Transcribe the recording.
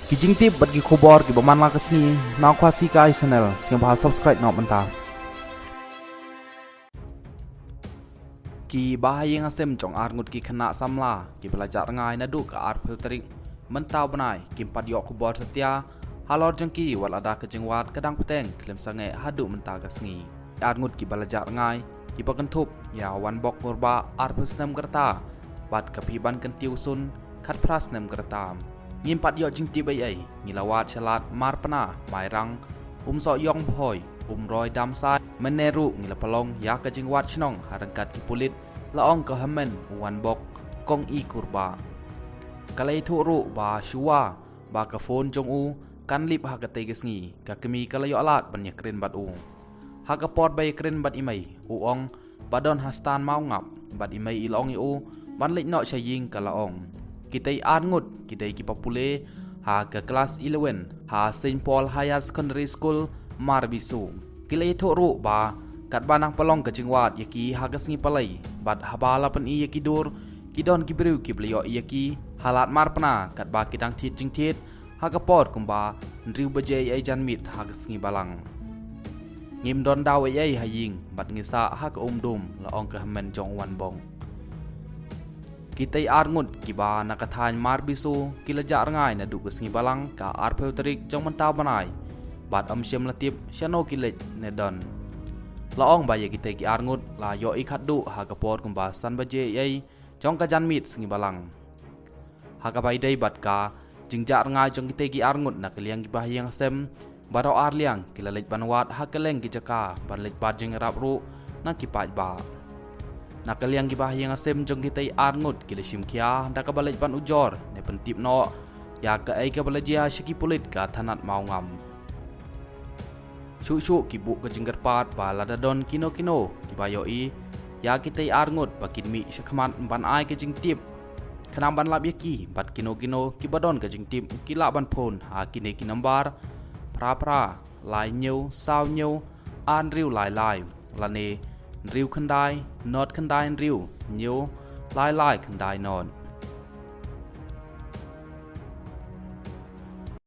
Kijing tip bagi kubor ki baman la kesni na kwasi ka channel sing bahal subscribe no menta. Ki bahayang asem jong arngut ki kena samla ki belajar ngai na du ka ar filtering mentau benai ki empat yok kubor setia halor jengki wal ada kejengwat kadang peteng klem sange hadu menta kesni. Arngut ki belajar ngai ki bakentup ya wan bok ngurba ar pesnem gerta bat kepiban kentiu sun kat pras nem gerta. Ngimpat yok jing tip ai ngilawat shalat mar pena mai rang sok yong phoi roi dam sai meneru ngilapalong ya ka jingwat chnong harangkat ki pulit laong ka hamen wan bok kong i kurba kalai thu ru ba shuwa ba ka phone jong u kan lip ha ka te gesngi ka kemi kala yo alat ban yakrin bat u ha ka pot bai krin bat imai u ong badon hastan mau ngap bat imai ilong i u ban lik no chaying ka laong kita arngut kita ki popule ha ke kelas 11 ha Saint Paul Higher Secondary School Marbisu kila itu ru ba kat banang pelong ke jingwat yaki ha ke sngi palai bat habala pen i yaki dur kidon ki bru ki blio yaki halat mar pena kat ba kidang tit jing tit ha ke pot kumba ndriu beje ai janmit ha ke sngi balang ngim don daw ai haying bat ngisa ha ke dum la ong ke men jong wan bong kita arngut kiba nakathan marbisu kilajar ngai na du kesngi balang ka arpeuterik jong mentau banai bat amsyam latip shano kilej nedon laong baya kita ki arngut la yo ikhat du ha kapor kumba san baje ai jong ka janmit sngi balang ha ka bai dei bat ka jingjar ngai jong kita ki arngut na kliang ki bahyang sem baro arliang kilalej banwat ha keleng ki jaka banlej bat jing rap ru na ki paj ba nakaliang gibah yang asem jong kita arngut kila simkia nda ka balej ban ujor ne pentip no ya ka ai ka balejia shiki pulit ka thanat mau ngam shu ki bu ka jinggar pat ba ladadon kino kibayo i ya kita arngut bakin mi shakman ban ai ka jing tip khanam ban lab yaki bat kino ki badon ka jing tip kila ban phone ha kine ki number pra lai new sao new an riu lai lane riu khandai not khandai riu new lai khandai non